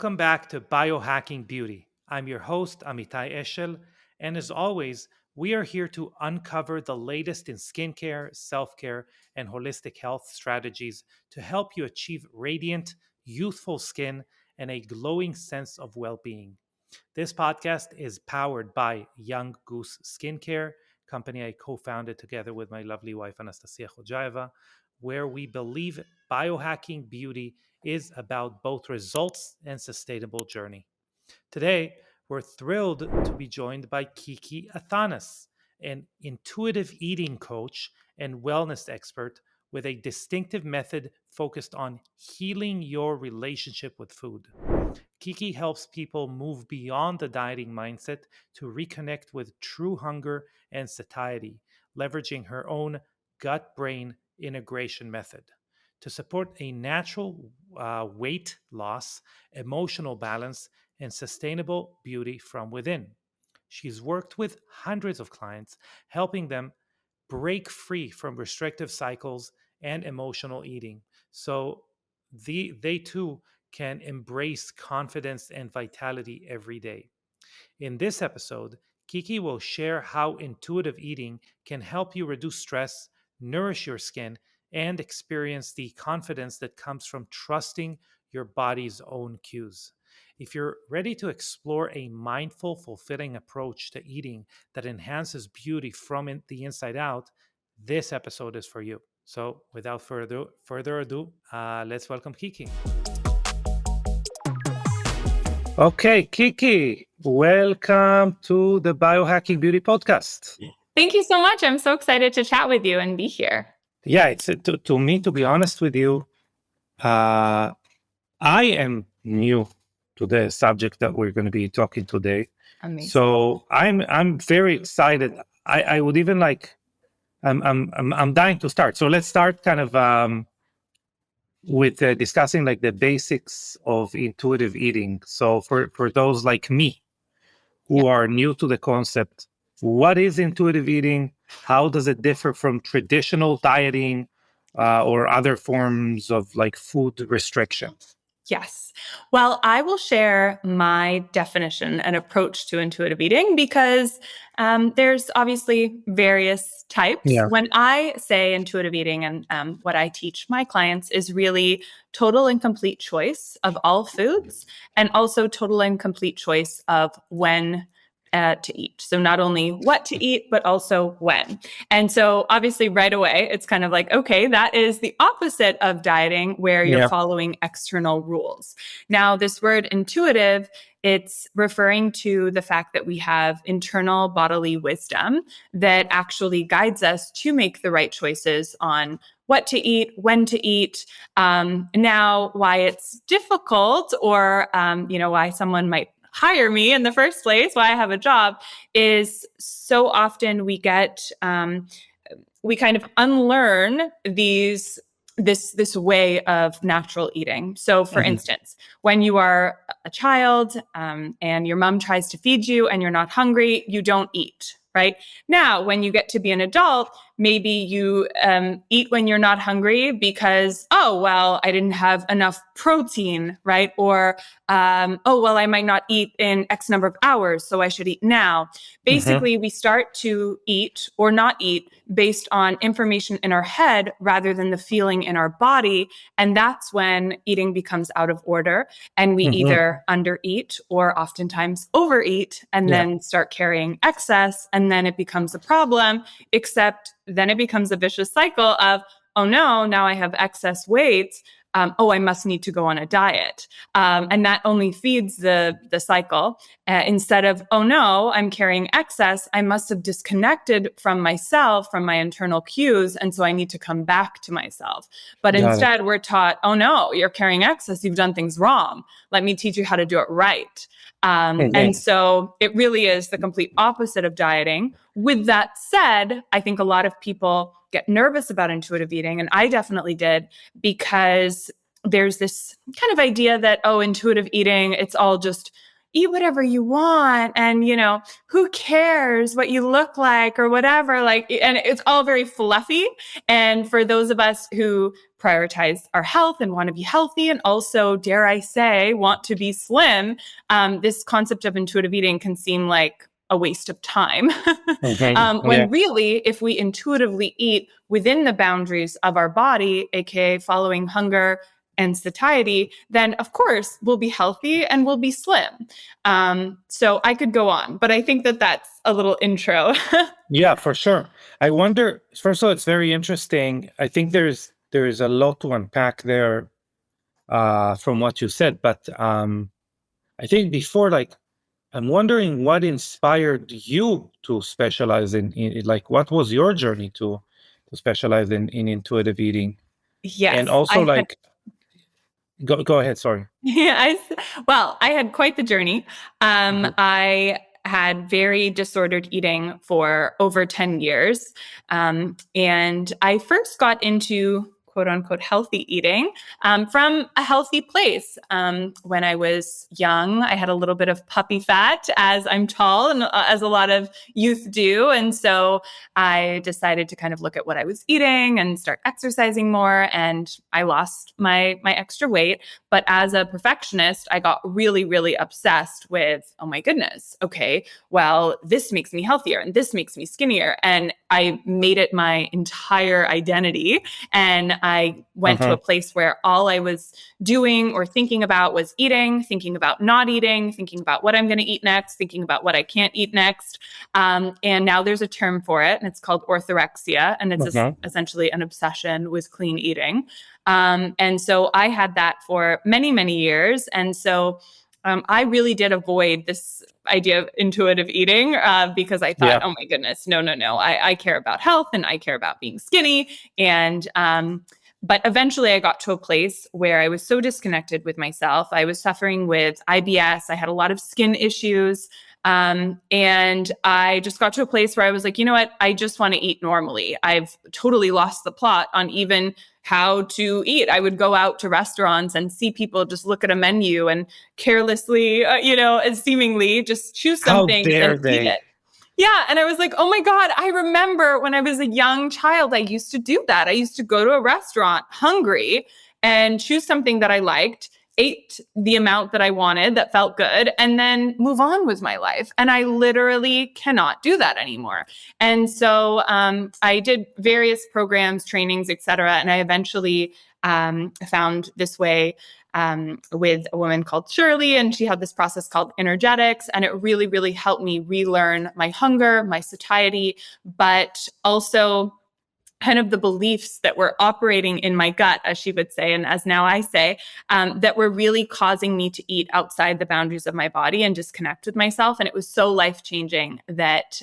Welcome back to Biohacking Beauty. I'm your host, Amitai Eshel, and as always, we are here to uncover the latest in skincare, self care, and holistic health strategies to help you achieve radiant, youthful skin and a glowing sense of well being. This podcast is powered by Young Goose Skincare, company I co-founded together with my lovely wife Anastasia Khojaeva, where we believe biohacking beauty is about both results and sustainable journey. Today, we're thrilled to be joined by Kiki Athanas, an intuitive eating coach and wellness expert with a distinctive method focused on healing your relationship with food. Kiki helps people move beyond the dieting mindset to reconnect with true hunger and satiety, leveraging her own gut brain integration method to support a natural weight loss, emotional balance, and sustainable beauty from within. She's worked with hundreds of clients, helping them break free from restrictive cycles and emotional eating. So they too can embrace confidence and vitality every day. In this episode, Kiki will share how intuitive eating can help you reduce stress, nourish your skin, and experience the confidence that comes from trusting your body's own cues. If you're ready to explore a mindful, fulfilling approach to eating that enhances beauty from the inside out, this episode is for you. So, without further ado, let's welcome Kiki. Okay, Kiki, welcome to the Biohacking Beauty podcast. Thank you so much. I'm so excited to chat with you and be here. Yeah, it's to me, to be honest with you, I am new to the subject that we're going to be talking today. Amazing. So I'm very excited. I would even like I'm dying to start. So let's start kind of with discussing like the basics of intuitive eating. So for those like me who are new to the concept, what is intuitive eating? How does it differ from traditional dieting or other forms of like food restriction? Yes. Well, I will share my definition and approach to intuitive eating because there's obviously various types. Yeah. When I say intuitive eating and what I teach my clients is really total and complete choice of all foods and also total and complete choice of when to eat. So not only what to eat, but also when. And so obviously right away, it's kind of like, okay, that is the opposite of dieting where you're following external rules. Now, this word intuitive, it's referring to the fact that we have internal bodily wisdom that actually guides us to make the right choices on what to eat, when to eat. Now, why it's difficult or, why someone might hire me in the first place, why I have a job, is so often we get, we kind of unlearn this way of natural eating. So for instance, when you are a child and your mom tries to feed you and you're not hungry, you don't eat. Right? Now, when you get to be an adult, maybe you eat when you're not hungry because, I didn't have enough protein, right? Or, I might not eat in X number of hours, so I should eat now. Basically, we start to eat or not eat based on information in our head rather than the feeling in our body. And that's when eating becomes out of order and we either undereat or oftentimes overeat and then start carrying excess. And then it becomes a problem, except then it becomes a vicious cycle of, oh no, now I have excess weight. I must need to go on a diet. And that only feeds the cycle. Instead of, oh no, I'm carrying excess, I must have disconnected from myself, from my internal cues. And so I need to come back to myself. But instead we're taught, oh no, you're carrying excess. You've done things wrong. Let me teach you how to do it right. And so it really is the complete opposite of dieting. With that said, I think a lot of people get nervous about intuitive eating, and I definitely did, because there's this kind of idea that, intuitive eating, it's all just, eat whatever you want. And, who cares what you look like or whatever? Like, and it's all very fluffy. And for those of us who prioritize our health and want to be healthy and also, dare I say, want to be slim, this concept of intuitive eating can seem like a waste of time. Yeah. When really, if we intuitively eat within the boundaries of our body, aka following hunger and satiety, then of course we'll be healthy and we'll be slim. So I could go on, but I think that that's a little intro. Yeah, for sure. I wonder, first of all, it's very interesting. I think there's a lot to unpack there from what you said, but I think before, like, I'm wondering what inspired you to specialize in like what was your journey to specialize in intuitive eating? And Yes, also, I had. like, go ahead, sorry. Yeah, well, I had quite the journey. Mhm. I had very disordered eating for over 10 years. And I first got into quote unquote healthy eating from a healthy place. When I was young, I had a little bit of puppy fat, as I'm tall and as a lot of youth do. And so I decided to kind of look at what I was eating and start exercising more. And I lost my extra weight. But as a perfectionist, I got really, really obsessed with, oh my goodness, okay, well, this makes me healthier and this makes me skinnier. And I made it my entire identity. And I went to a Uh-huh. place where all I was doing or thinking about was eating, thinking about not eating, thinking about what I'm going to eat next, thinking about what I can't eat next. And now there's a term for it, and it's called orthorexia. And it's Uh-huh. essentially an obsession with clean eating. And so I had that for many, many years. And so I really did avoid this idea of intuitive eating because I thought, Yeah. oh my goodness, no, no, no. I care about health and I care about being skinny. But eventually I got to a place where I was so disconnected with myself. I was suffering with IBS. I had a lot of skin issues. And I just got to a place where I was like, you know what? I just want to eat normally. I've totally lost the plot on even how to eat. I would go out to restaurants and see people just look at a menu and carelessly, and seemingly just choose How something dare and eat they? it. Yeah. And I was like, oh my God, I remember when I was a young child, I used to do that. I used to go to a restaurant hungry and choose something that I liked, ate the amount that I wanted that felt good, and then move on with my life. And I literally cannot do that anymore. And so I did various programs, trainings, et cetera. And I eventually found this way with a woman called Shirley, and she had this process called energetics. And it really, really helped me relearn my hunger, my satiety, but also kind of the beliefs that were operating in my gut, as she would say, and as now I say, that were really causing me to eat outside the boundaries of my body and disconnect with myself. And it was so life changing that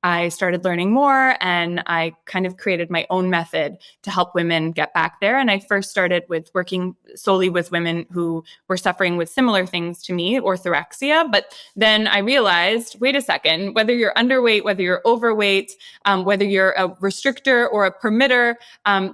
I started learning more, and I kind of created my own method to help women get back there. And I first started with working solely with women who were suffering with similar things to me, orthorexia. But then I realized, wait a second, whether you're underweight, whether you're overweight, whether you're a restrictor or a permitter,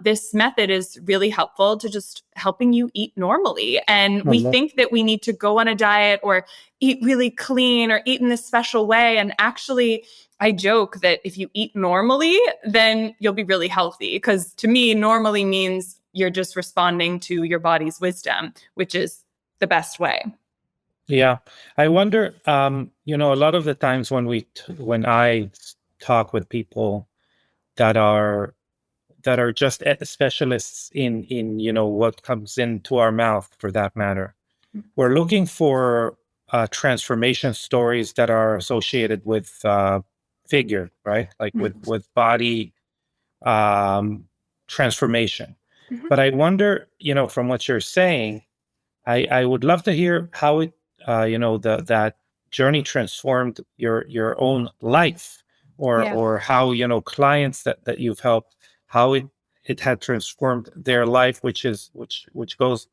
this method is really helpful to just helping you eat normally. And we Mhm. think that we need to go on a diet or eat really clean or eat in this special way. And actually, I joke that if you eat normally, then you'll be really healthy. Because to me, normally means you're just responding to your body's wisdom, which is the best way. Yeah. I wonder, a lot of the times when I talk with people that are just specialists in what comes into our mouth, for that matter, we're looking for transformation stories that are associated with figure, right? Like with body um, transformation. Mhm. But I wonder, from what you're saying, I would love to hear how it, that journey transformed your own life, Yeah. or how, clients that you've helped, how it had transformed their life, which goes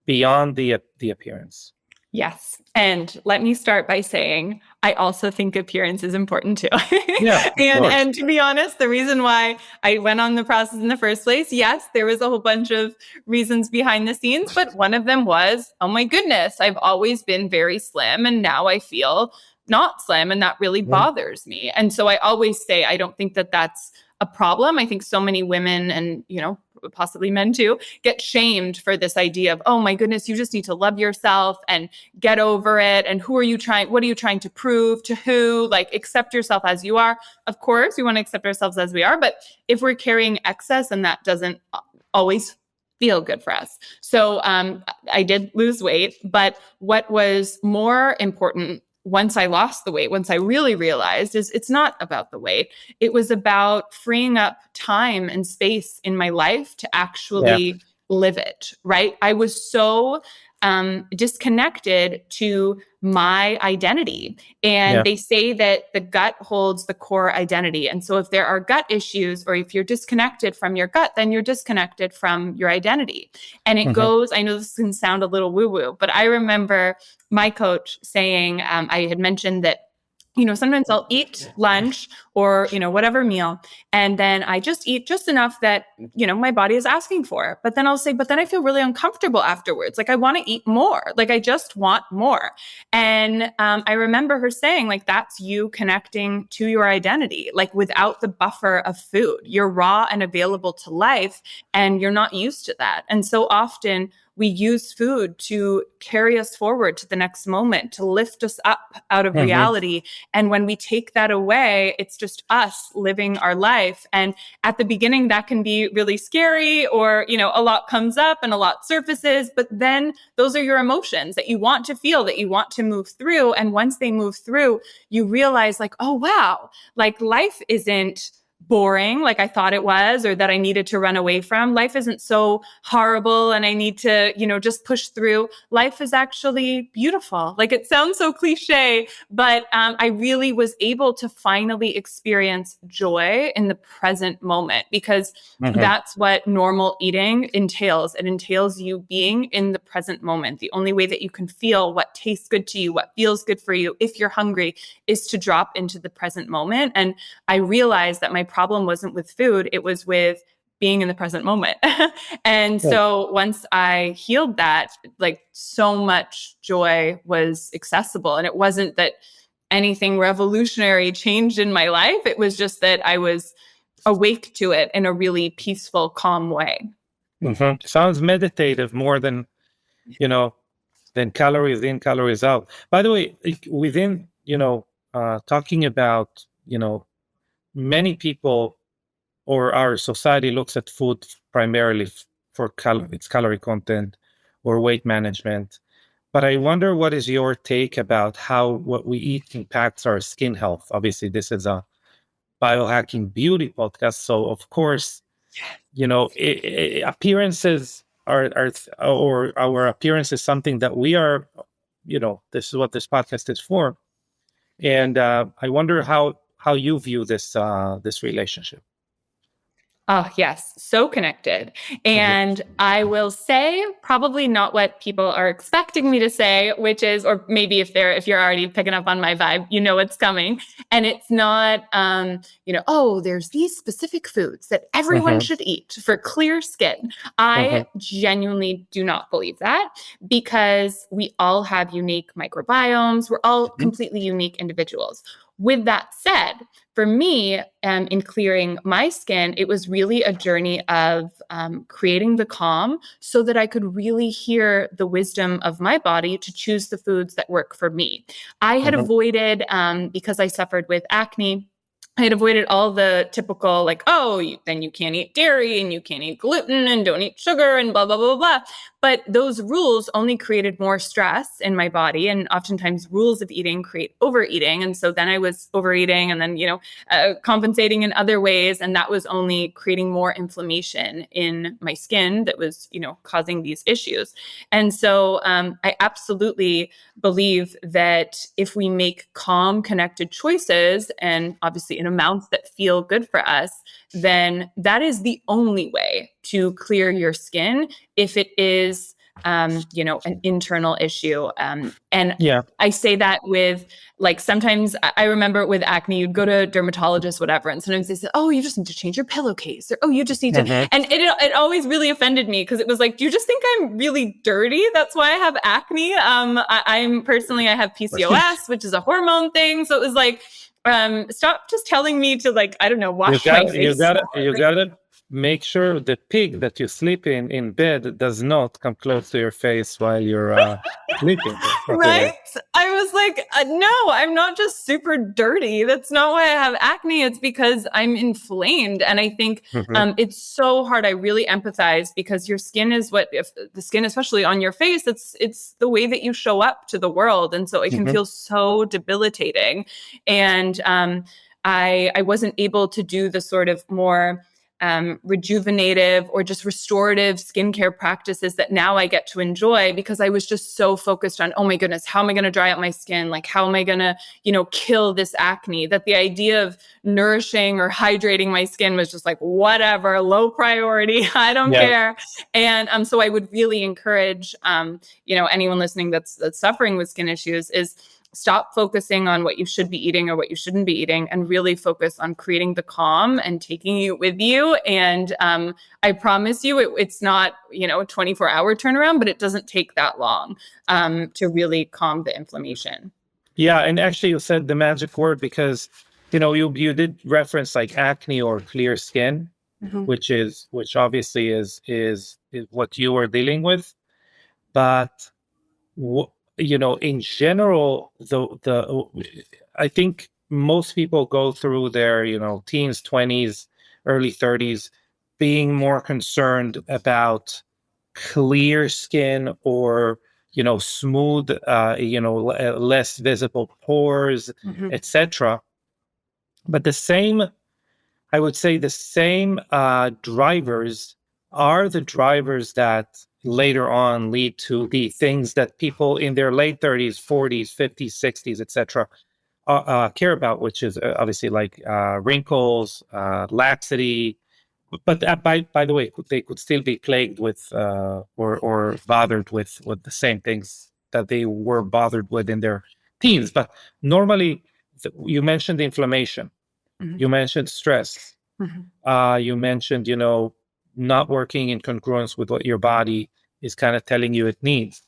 beyond the appearance. Yes. And let me start by saying I also think appearance is important too. Yeah, of course. And to be honest, the reason why I went on the process in the first place, yes, there was a whole bunch of reasons behind the scenes, but one of them was, oh my goodness, I've always been very slim and now I feel not slim and that really Mhm. bothers me. And so I always say I don't think that that's a problem. I think so many women and, possibly men too, get shamed for this idea of, oh my goodness, you just need to love yourself and get over it. And what are you trying to prove to who? Like, accept yourself as you are. Of course, we want to accept ourselves as we are. But if we're carrying excess, and that doesn't always feel good for us. So I did lose weight. But what was more important once I lost the weight, once I really realized, is it's not about the weight. It was about freeing up time and space in my life to Yeah. actually live it, right? I was so disconnected to my identity. And Yeah. they say that the gut holds the core identity. And so if there are gut issues or if you're disconnected from your gut, then you're disconnected from your identity. And it Hmm. goes, I know this can sound a little woo woo, but I remember my coach saying, I had mentioned that sometimes I'll eat lunch or, whatever meal. And then I just eat just enough that, my body is asking for. But then I'll say, but then I feel really uncomfortable afterwards. Like I want to eat more. Like I just want more. And I remember her saying, like, that's you connecting to your identity, like without the buffer of food. You're raw and available to life, and you're not used to that. And so often, we use food to carry us forward to the next moment, to lift us up out of Hmm. reality. And when we take that away, it's just us living our life. And at the beginning, that can be really scary, or, a lot comes up and a lot surfaces. But then those are your emotions that you want to feel, that you want to move through. And once they move through, you realize, like, oh, wow, like life isn't boring like I thought it was, or that I needed to run away from. Life isn't so horrible and I need to, just push through. Life is actually beautiful. Like, it sounds so cliche, but I really was able to finally experience joy in the present moment, because Hmm. that's what normal eating entails. It entails you being in the present moment. The only way that you can feel what tastes good to you, what feels good for you, if you're hungry, is to drop into the present moment. And I realized that my problem wasn't with food, it was with being in the present moment. And Yeah. so once I healed that, like, so much joy was accessible. And it wasn't that anything revolutionary changed in my life. It was just that I was awake to it in a really peaceful, calm way. Sounds meditative more than, you know, than calories in, calories out. By the way, within, talking about, many people or our society looks at food primarily for its calorie content or weight management. But I wonder, what is your take about how what we eat impacts our skin health? Obviously, this is a biohacking beauty podcast, so of course, appearances or our appearance is something that we are, this is what this podcast is for. And I wonder how you view this relationship. Oh, yes, so connected. Mhm. And I will say probably not what people are expecting me to say, which is, or maybe if you're already picking up on my vibe, you know what's coming. And it's not oh, there's these specific foods that everyone Mhm. should eat for clear skin. I Mhm. genuinely do not believe that, because we all have unique microbiomes. We're all Mhm. completely unique individuals. With that said, for me, in clearing my skin, it was really a journey of creating the calm so that I could really hear the wisdom of my body to choose the foods that work for me. I had Mhm. avoided, because I suffered with acne, I had avoided all the typical, like, oh, then you can't eat dairy and you can't eat gluten and don't eat sugar and blah, blah, blah, blah. But those rules only created more stress in my body. And oftentimes, rules of eating create overeating. And so then I was overeating and then, compensating in other ways. And that was only creating more inflammation in my skin that was, causing these issues. And so I absolutely believe that if we make calm, connected choices, and obviously in amounts that feel good for us, then that is the only way to clear your skin if it is an internal issue. And Yeah. I say that with like, sometimes I remember with acne, you'd go to a dermatologist, whatever, and sometimes they say, oh, you just need to change your pillowcase, or, oh, you just need to, Mhm. and it always really offended me, because it was like, do you just think I'm really dirty? That's why I have acne. I'm personally, I have PCOS, which is a hormone thing. So it was like, stop just telling me to, like, I don't know, You wash my got you face got more. you got to make sure the pig that you sleep in bed does not come close to your face while you're sleeping or something Right? like. I was like, no, I'm not just super dirty. That's not why I have acne. It's because I'm inflamed. And I think Mhm. it's so hard. I really empathize, because your skin is what, if the skin, especially on your face, it's the way that you show up to the world. And so it can Mhm. feel so debilitating. And I wasn't able to do the sort of more rejuvenative or just restorative skincare practices that now I get to enjoy, because I was just so focused on, oh my goodness, how am I going to dry out my skin? Like, how am I going to, kill this acne? That the idea of nourishing or hydrating my skin was just like, whatever, low priority. I don't Yeah. care. And so I would really encourage, anyone listening that's suffering with skin issues, is stop focusing on what you should be eating or what you shouldn't be eating, and really focus on creating the calm and taking it with you. And I promise you, it's not, a 24-hour turnaround, but it doesn't take that long to really calm the inflammation. Yeah, and actually you said the magic word, because you did reference like acne or clear skin, Mhm. which obviously is what you are dealing with. But in general, the I think most people go through their teens, 20s, early 30s, being more concerned about clear skin, or smooth, less visible pores, Mhm. etc. But I would say the same drivers are the drivers that later on lead to the things that people in their late 30s, 40s, 50s, 60s, etc., care about, which is obviously like wrinkles, laxity. But by the way, they could still be plagued with or bothered with the same things that they were bothered with in their teens. But normally, you mentioned inflammation, Mhm. you mentioned stress, Mhm. you mentioned, not working in congruence with what your body is kind of telling you it needs.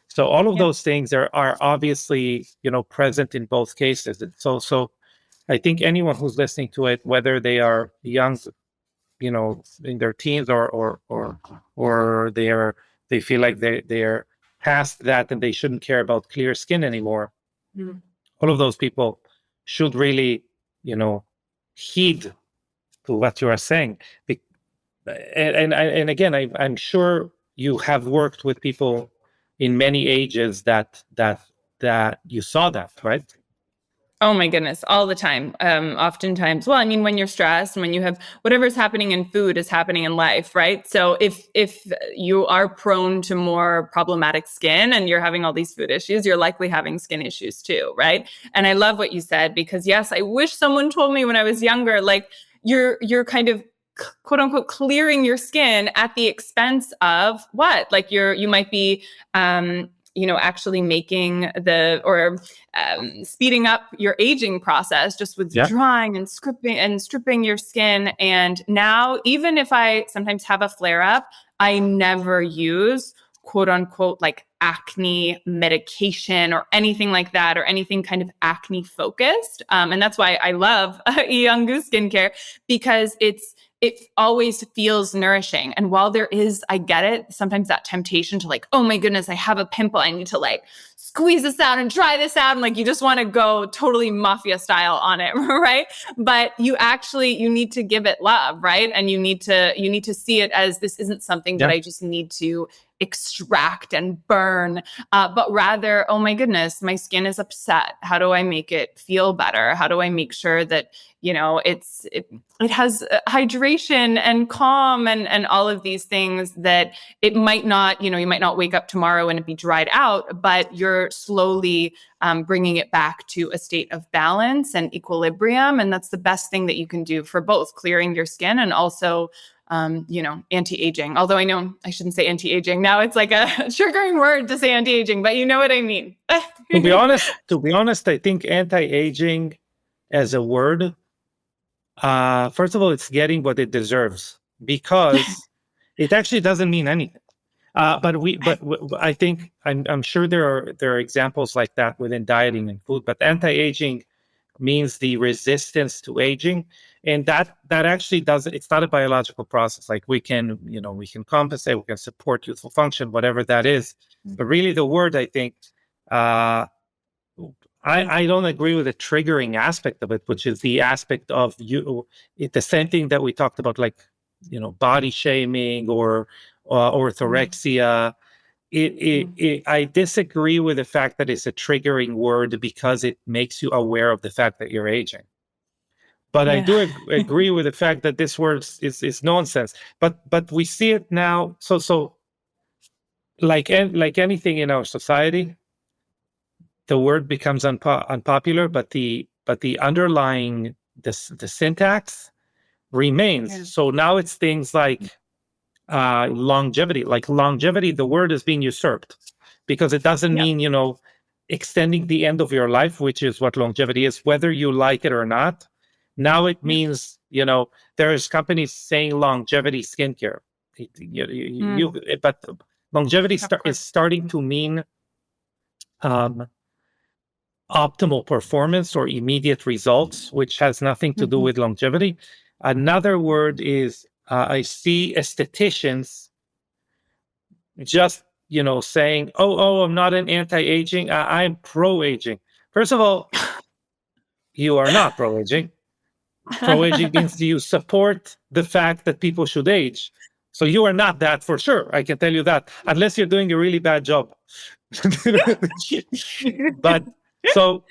So all of Yeah. those things are obviously, present in both cases. And so I think anyone who's listening to it, whether they are young, in their teens, or they feel like they're past that and they shouldn't care about clear skin anymore. Mhm. All of those people should really, you know, heed to what you are saying. Be- and again, I'm sure you have worked with people in many ages that you saw that, right? Oh my goodness, all the time. Oftentimes, well, I mean, when you're stressed and when you have whatever's happening in food is happening in life, right? So if you are prone to more problematic skin and you're having all these food issues, you're likely having skin issues too, right? And I love what you said, because yes, I wish someone told me when I was younger, like, you're kind of quote unquote clearing your skin at the expense of what? Like, you might be actually making or speeding up your aging process just with Yeah. drying and stripping your skin. And now, even if I sometimes have a flare up, I never use quote unquote like acne medication or anything like that, or anything kind of acne focused. And that's why I love Young Goose skincare, because it always feels nourishing. And while there is, I get it, sometimes that temptation to like, oh my goodness, I have a pimple, I need to like squeeze this out and dry this out. And like, you just want to go totally mafia style on it, right? But you need to give it love, right? And you need to see it as, this isn't something that Yeah. I just need to extract and burn, but rather, oh my goodness, my skin is upset. How do I make it feel better? How do I make sure that, it has hydration and calm and all of these things, that it might not, you might not wake up tomorrow and it be dried out, but you're slowly bringing it back to a state of balance and equilibrium. And that's the best thing that you can do for both clearing your skin and also anti-aging. Although I know I shouldn't say anti-aging. Now it's like a triggering word to say anti-aging, but you know what I mean. To be honest, I think anti-aging as a word, first of all, it's getting what it deserves because it actually doesn't mean anything. I think I'm sure there are examples like that within dieting and food, but anti-aging means the resistance to aging, and that actually doesn't. It's not a biological process. Like we can compensate, we can support youthful function, whatever that is. But really, the word I think uh, I don't agree with the triggering aspect of it, which is the aspect of the same thing that we talked about, like body shaming or orthorexia. I disagree with the fact that it's a triggering word because it makes you aware of the fact that you're aging. But I Yeah. do agree with the fact that this word is nonsense. But we see it now. So like anything in our society, the word becomes unpopular, but the underlying the syntax remains. Yeah. So now it's things like longevity. Like longevity, the word is being usurped because it doesn't Yep. mean extending the end of your life, which is what longevity is, whether you like it or not. Now it Yep. means there's companies saying longevity skincare. But longevity Of is course. starting to mean um, optimal performance or immediate results, which has nothing to do Mhm. with longevity. Another word is I see estheticians just saying, "Oh, I'm not an anti-aging. I'm pro-aging." First of all, you are not pro-aging. Pro-aging means you support the fact that people should age. So you are not that for sure. I can tell you that, unless you're doing a really bad job. But so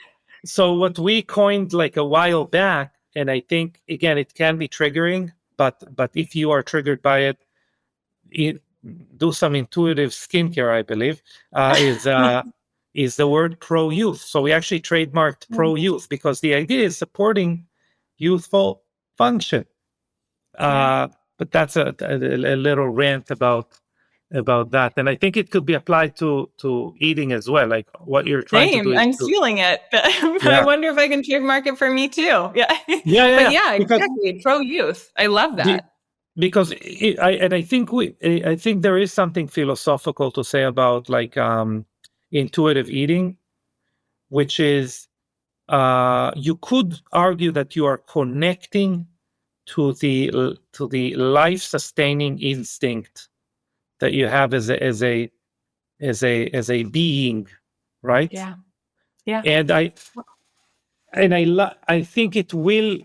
what we coined like a while back, and I think again it can be triggering, but if you are triggered by it, do some intuitive skincare, I believe, is the word pro youth. So we actually trademarked pro youth because the idea is supporting youthful function. Yeah. But that's a little rant about that, and I think it could be applied to eating as well. Like what you're trying to do Same. is I'm to stealing it. But I yeah wonder if I can trademark it for me too. Yeah. yeah yeah, But yeah. yeah, Because exactly. Pro youth. I love the that. because I think there is something philosophical to say about like intuitive eating, which is you could argue that you are connecting to the life sustaining instinct that you have as a being, right? Yeah. Yeah. And I think it will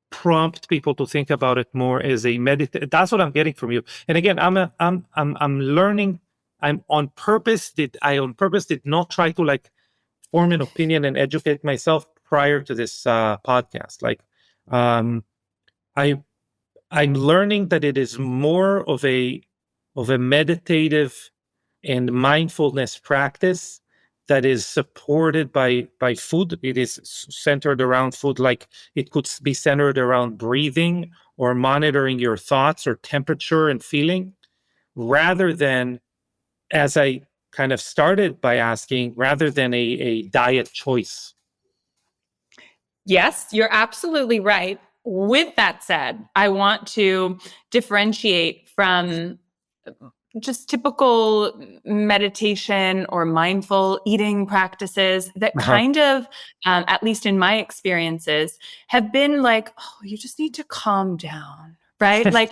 prompt people to think about it more as a medit. That's what I'm getting from you. And again, I'm learning. I on purpose did not try to like form an opinion and educate myself prior to this podcast. Like, um, I I'm learning that it is more of a meditative and mindfulness practice that is supported by food. It is centered around food, like it could be centered around breathing or monitoring your thoughts or temperature and feeling, rather than, as I kind of started by asking, rather than a diet choice. Yes, you're absolutely right. With that said, I want to differentiate from just typical meditation or mindful eating practices that Uh-huh. kind of, at least in my experiences, have been like, oh, you just need to calm down. Right? Like,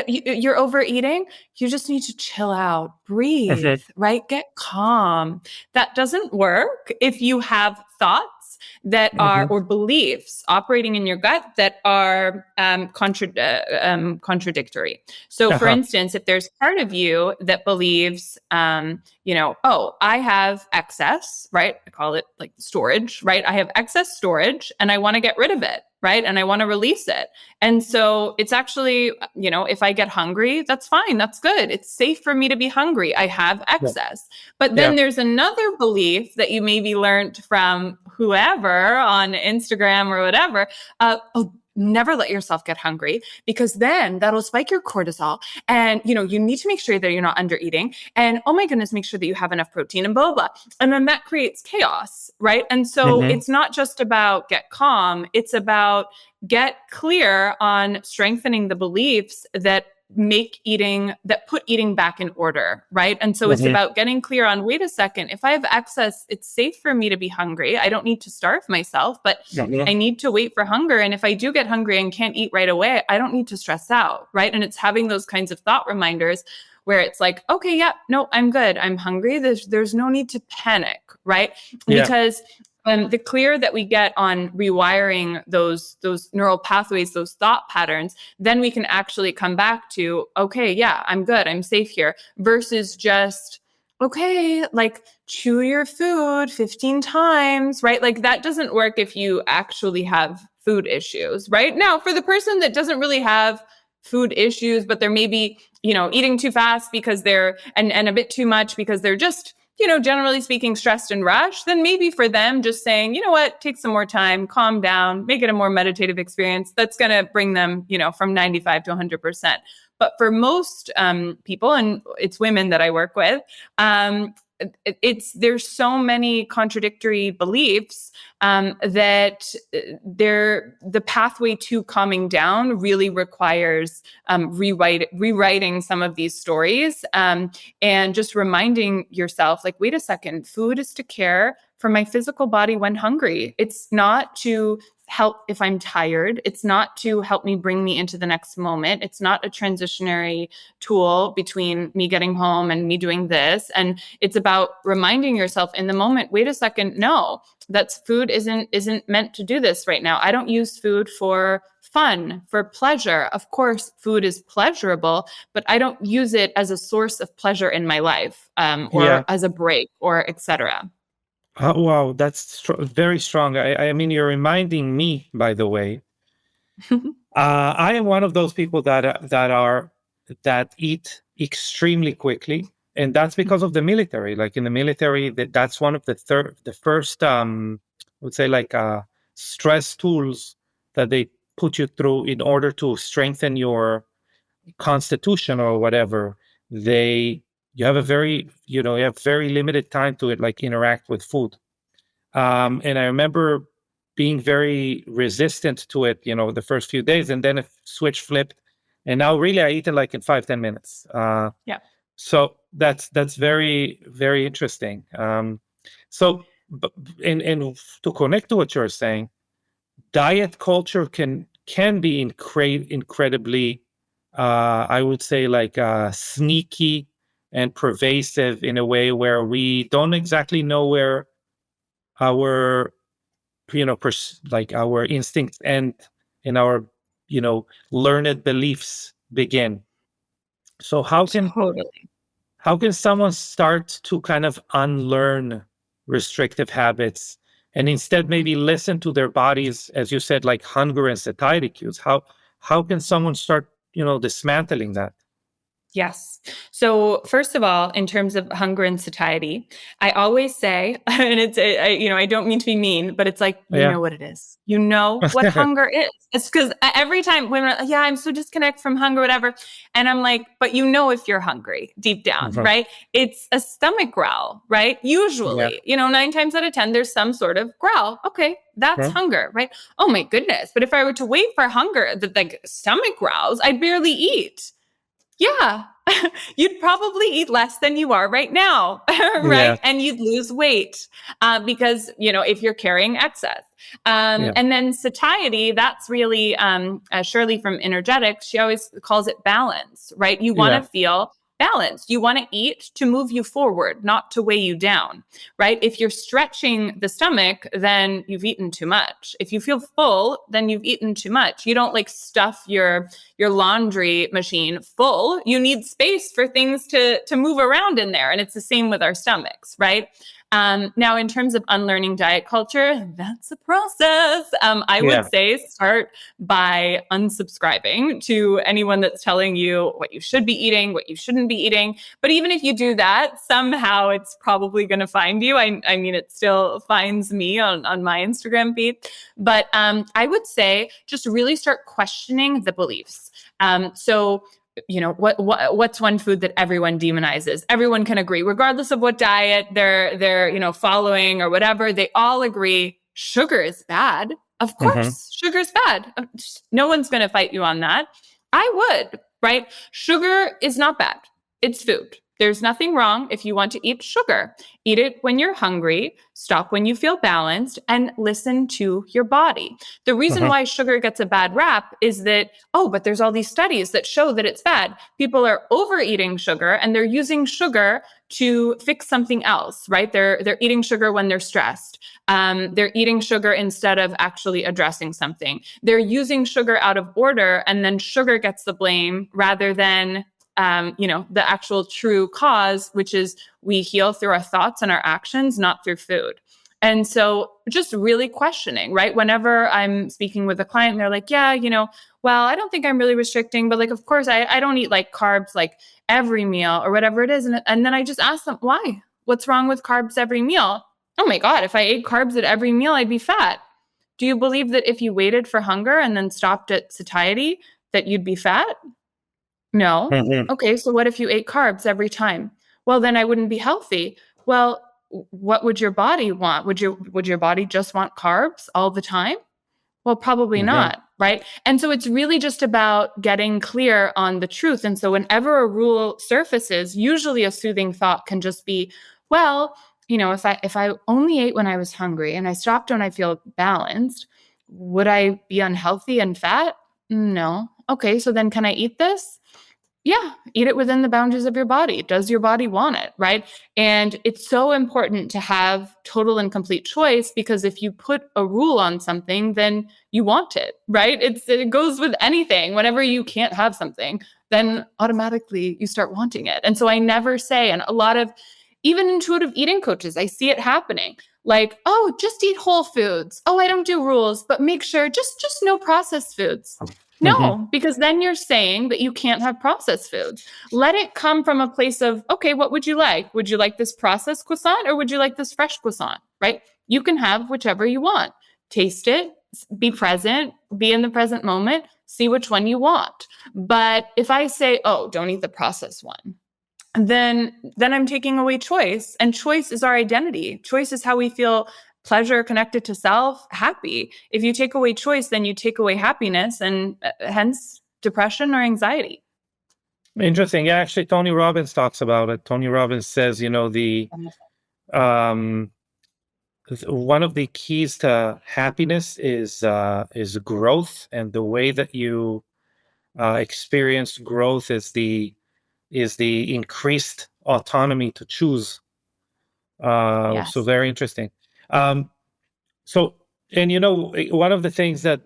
you're overeating. You just need to chill out, breathe, right? Get calm. That doesn't work if you have thoughts that are, Mhm. or beliefs operating in your gut that are contradictory. So, for Uh-huh. instance, if there's part of you that believes, oh, I have excess, right? I call it like storage, right? I have excess storage and I want to get rid of it, right? And I want to release it. And so it's actually, if I get hungry, that's fine. That's good. It's safe for me to be hungry. I have Yeah. excess. But Yeah. then there's another belief that you maybe learned from whoever on Instagram or whatever. Oh, never let yourself get hungry, because then that'll spike your cortisol. And, you need to make sure that you're not under eating. And oh my goodness, make sure that you have enough protein and blah, blah. And then that creates chaos, right? And so Hmm. it's not just about get calm. It's about get clear on strengthening the beliefs that put eating back in order, right? And so it's Hmm. about getting clear on, wait a second, if I have excess, it's safe for me to be hungry. I don't need to starve myself, but I need to wait for hunger. And if I do get hungry and can't eat right away, I don't need to stress out, right? And it's having those kinds of thought reminders where it's like, okay, yeah, no, I'm good. I'm hungry. There's no need to panic, right? Yeah. Because the clearer that we get on rewiring those neural pathways, those thought patterns, then we can actually come back to, okay, yeah, I'm good, I'm safe here, versus just, okay, like chew your food 15 times, right? Like that doesn't work if you actually have food issues, right? Now, for the person that doesn't really have food issues, but they're maybe, eating too fast because they're, and a bit too much because they're just, generally speaking, stressed and rushed, then maybe for them, just saying, you know what, take some more time, calm down, make it a more meditative experience. That's going to bring them, from 95 to 100%. But for most people, and it's women that I work with, there's so many contradictory beliefs that the pathway to calming down really requires rewriting some of these stories, and just reminding yourself, like, wait a second, food is to care for my physical body when hungry. It's not to help if I'm tired. It's not to help me bring me into the next moment. It's not a transitionary tool between me getting home and me doing this. And it's about reminding yourself in the moment, wait a second, no, that's food isn't meant to do this right now. I don't use food for fun, for pleasure. Of course, food is pleasurable, but I don't use it as a source of pleasure in my life, Yeah. or as a break, or etc. Wow, that's very strong. I mean, you're reminding me, by the way. I am one of those people that eat extremely quickly, and that's because of the military. Like in the military, that's one of the first, I would say, like stress tools that they put you through in order to strengthen your constitution or whatever. They you have a very you know you have very limited time to it, like interact with food. And I remember being very resistant to it, the first few days, and then a switch flipped, and now really I eat it like in 5-10 minutes. Yeah. So that's very very interesting. So, and to connect to what you're saying, diet culture can be incredibly, I would say, like sneaky and pervasive in a way where we don't exactly know where our like our instincts end and our learned beliefs begin. So Totally. how can someone start to kind of unlearn restrictive habits and instead maybe listen to their bodies, as you said, like hunger and satiety cues? How can someone start dismantling that? Yes. So first of all, in terms of hunger and satiety, I always say, and I don't mean to be mean, but it's like, you Yeah. know what it is. You know what hunger is. It's because every time women are like, yeah, I'm so disconnected from hunger, whatever. And I'm like, but if you're hungry deep down, Mhm. right? It's a stomach growl, right? Yeah. Usually, 9 times out of 10, there's some sort of growl. Okay. That's Yeah. hunger, right? Oh my goodness. But if I were to wait for hunger, the like stomach growls, I'd barely eat. Yeah. You'd probably eat less than you are right now, Yeah. right? And you'd lose weight because, if you're carrying excess. Yeah. And then satiety, that's really Shirley from Energetics, she always calls it balance, right? You want Yeah. to feel balanced. You want to eat to move you forward, not to weigh you down, right? If you're stretching the stomach, then you've eaten too much. If you feel full, then you've eaten too much. You don't like stuff your laundry machine full. You need space for things to move around in there. And it's the same with our stomachs, right? Now, in terms of unlearning diet culture, that's a process. I would Yeah. say start by unsubscribing to anyone that's telling you what you should be eating, what you shouldn't be eating. But even if you do that, somehow it's probably going to find you. I mean, it still finds me on my Instagram feed. But I would say just really start questioning the beliefs. So what's one food that everyone demonizes? Everyone can agree, regardless of what diet they're following or whatever. They all agree sugar is bad. Of Mm-hmm. course, sugar is bad. No one's going to fight you on that. I would, right? Sugar is not bad. It's food. There's nothing wrong if you want to eat sugar. Eat it when you're hungry, stop when you feel balanced, and listen to your body. The reason Mm-hmm. why sugar gets a bad rap is that, oh, but there's all these studies that show that it's bad. People are overeating sugar and they're using sugar to fix something else, right? They're eating sugar when they're stressed. They're eating sugar instead of actually addressing something. They're using sugar out of order, and then sugar gets the blame rather than the actual true cause, which is we heal through our thoughts and our actions, not through food. And so just really questioning, right? Whenever I'm speaking with a client, they're like, yeah, well, I don't think I'm really restricting, but like, of course, I don't eat like carbs like every meal or whatever it is. And then I just ask them, why? What's wrong with carbs every meal? Oh my God, if I ate carbs at every meal, I'd be fat. Do you believe that if you waited for hunger and then stopped at satiety, that you'd be fat? No. Mm-hmm. Okay, so what if you ate carbs every time? Well, then I wouldn't be healthy. Well, what would your body want? Would your body just want carbs all the time? Well, probably Mm-hmm. not, right? And so it's really just about getting clear on the truth. And so whenever a rule surfaces, usually a soothing thought can just be, well, if I only ate when I was hungry and I stopped when I feel balanced, would I be unhealthy and fat? No. Okay, so then can I eat this? Yeah, eat it within the boundaries of your body. Does your body want it, right? And it's so important to have total and complete choice, because if you put a rule on something, then you want it, right? It goes with anything. Whenever you can't have something, then automatically you start wanting it. And so I never say, and a lot of even intuitive eating coaches, I see it happening. Like, oh, just eat whole foods. Oh, I don't do rules, but make sure just no processed foods. Mm-hmm. No, because then you're saying that you can't have processed foods. Let it come from a place of, okay, what would you like? Would you like this processed croissant or would you like this fresh croissant? Right? You can have whichever you want. Taste it, be present, be in the present moment, see which one you want. But if I say, oh, don't eat the processed one, then I'm taking away choice. And choice is our identity. Choice is how we feel pleasure connected to self, happy. If you take away choice, then you take away happiness and hence depression or anxiety. Interesting. Yeah, actually, Tony Robbins talks about it. Tony Robbins says, um, one of the keys to happiness is growth, and the way that you experience growth is the increased autonomy to choose. So Yes. very interesting. Um, so, and one of the things that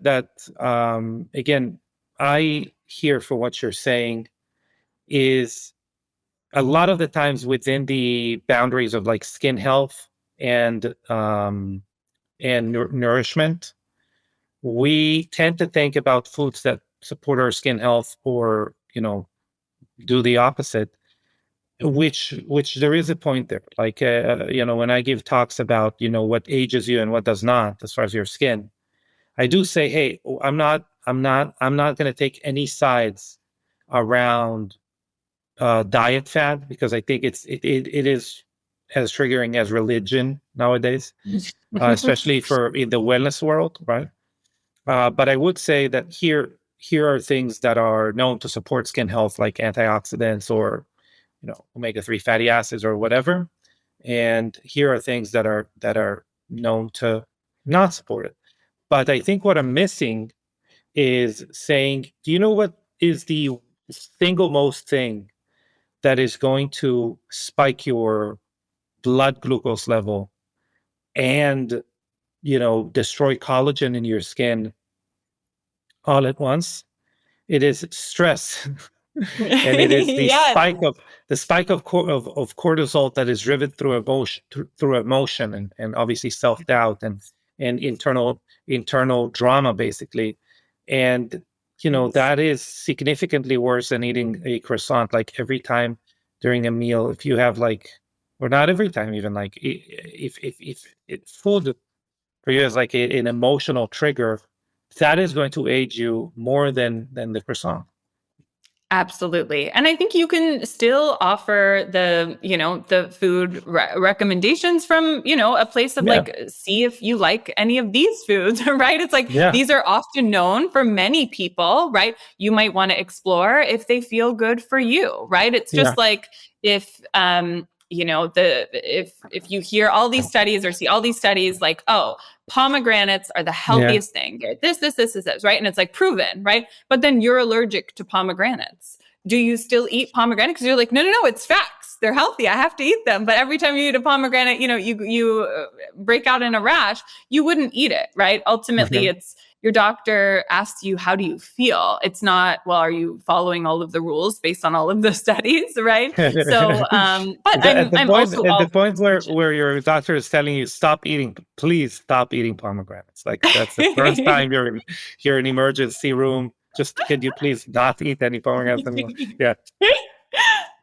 again I hear for what you're saying is a lot of the times within the boundaries of like skin health and nourishment, we tend to think about foods that support our skin health or do the opposite, which there is a point there. Like when I give talks about what ages you and what does not as far as your skin, I do say, hey, I'm not going to take any sides around diet fad, because I think it is as triggering as religion nowadays, especially for in the wellness world, right? But I would say that here are things that are known to support skin health, like antioxidants or omega-3 fatty acids or whatever. And here are things that are known to not support it. But I think what I'm missing is saying, do you know what is the single most thing that is going to spike your blood glucose level and destroy collagen in your skin all at once? It is stress. And it is Yes. the spike of cortisol that is driven through emotion, through emotion, and obviously self-doubt and internal drama, basically. And Yes. that is significantly worse than eating a croissant. Like every time during a meal, if you have like, or not every time, even like if food for you is like an emotional trigger, that is going to age you more than the croissant. Absolutely. And I think you can still offer the food recommendations from, a place of Yeah, like, see if you like any of these foods, right? It's like yeah, these are often known for many people, right? You might want to explore if they feel good for you, right? It's yeah, just like if, if you hear all these studies or see all these studies like, oh, pomegranates are the yeah, healthiest thing. They're this, right? And it's like proven, right? But then you're allergic to pomegranates. Do you still eat pomegranate? Because you're like, no, no, no, it's facts. They're healthy. I have to eat them. But every time you eat a pomegranate, you break out in a rash. You wouldn't eat it, right? Ultimately, mhm. it's your doctor asks you, how do you feel? It's not, well, are you following all of the rules based on all of the studies, right? So, but At the I'm point also at the all for point where prevention. your doctor is telling you stop eating, please stop eating pomegranates. Like that's the first time you're in emergency room. Just could you please not eat any pomegranates anymore? Yeah.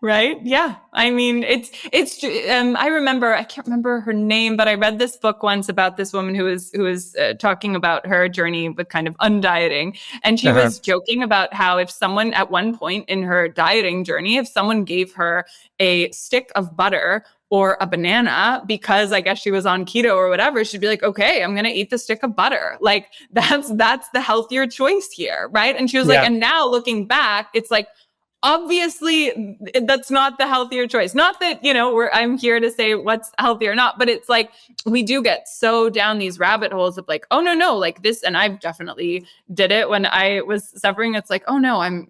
Right? Yeah. I mean, I remember, I can't remember her name, but I read this book once about this woman who was talking about her journey with kind of undieting. And she Uh-huh. was joking about how if someone at one point in her dieting journey, if someone gave her a stick of butter or a banana, because I guess she was on keto or whatever, she'd be like, okay, I'm going to eat the stick of butter. Like that's the healthier choice here. Right. And she was like, Yeah. and now looking back, it's like, obviously that's not the healthier choice. Not that I'm here to say what's healthy or not, but it's like we do get so down these rabbit holes of like, oh no, like this. And I've definitely did it when I was suffering. It's like, oh no, I'm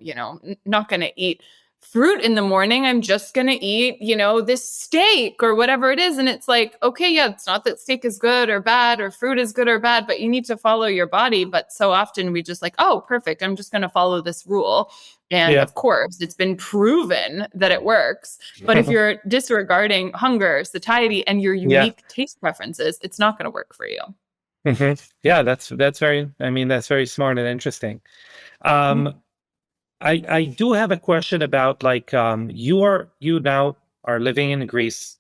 not going to eat fruit in the morning. I'm just going to eat this steak or whatever it is. And it's like, okay, yeah, it's not that steak is good or bad or fruit is good or bad, but you need to follow your body. But so often we just like, oh, perfect, I'm just going to follow this rule. And Yeah. of course, it's been proven that it works. But if you're disregarding hunger, satiety, and your Yeah. unique taste preferences, it's not going to work for you. Yeah, that's very, I mean, that's very smart and interesting. Mhm. Um, I do have a question about like you now are living in Greece,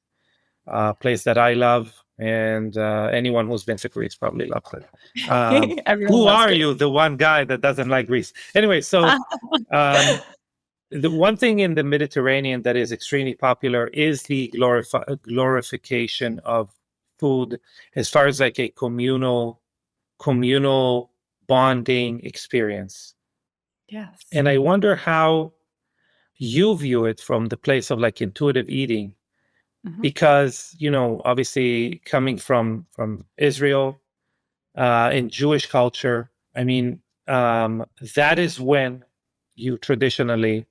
place that I love, and anyone who's been to Greece probably loves it. Everyone Who loves are Greece. you, the one guy that doesn't like Greece? Anyway, so um, the one thing in the Mediterranean that is extremely popular is the glorification of food, as far as like a communal bonding experience. Yes. And I wonder how you view it from the place of like intuitive eating, Mhm. because obviously coming from Israel, in Jewish culture, I mean, that is when you traditionally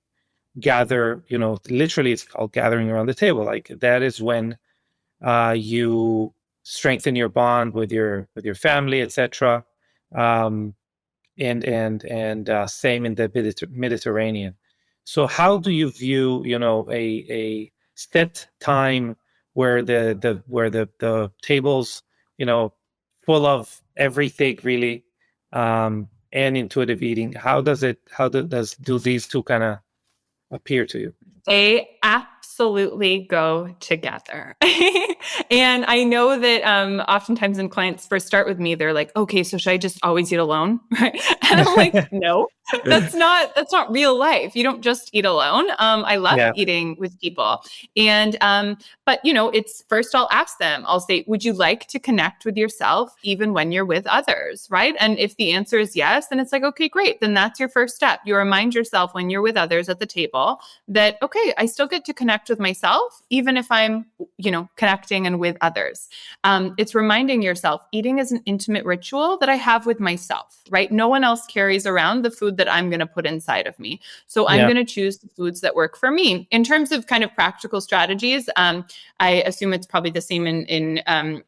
gather, literally it's called gathering around the table. Like that is when you strengthen your bond with your family, etc. um, and same in the Mediterranean. So how do you view, a set time where the tables, you know, full of everything really, and intuitive eating? How does it? How do these two kind of appear to you? They absolutely go together. And I know that oftentimes when clients first start with me, they're like, okay, so should I just always eat alone? Right. And I'm like, no, that's not real life. You don't just eat alone. I love Yeah, eating with people. And but it's first I'll ask them, I'll say, would you like to connect with yourself even when you're with others? Right. And if the answer is yes, then it's like, okay, great. Then that's your first step. You remind yourself when you're with others at the table that, okay, I still get to connect with myself, even if I'm, connecting and with others. It's reminding yourself eating is an intimate ritual that I have with myself, right? No one else carries around the food that I'm going to put inside of me. So I'm yeah, going to choose the foods that work for me. In terms of kind of practical strategies, I assume it's probably the same in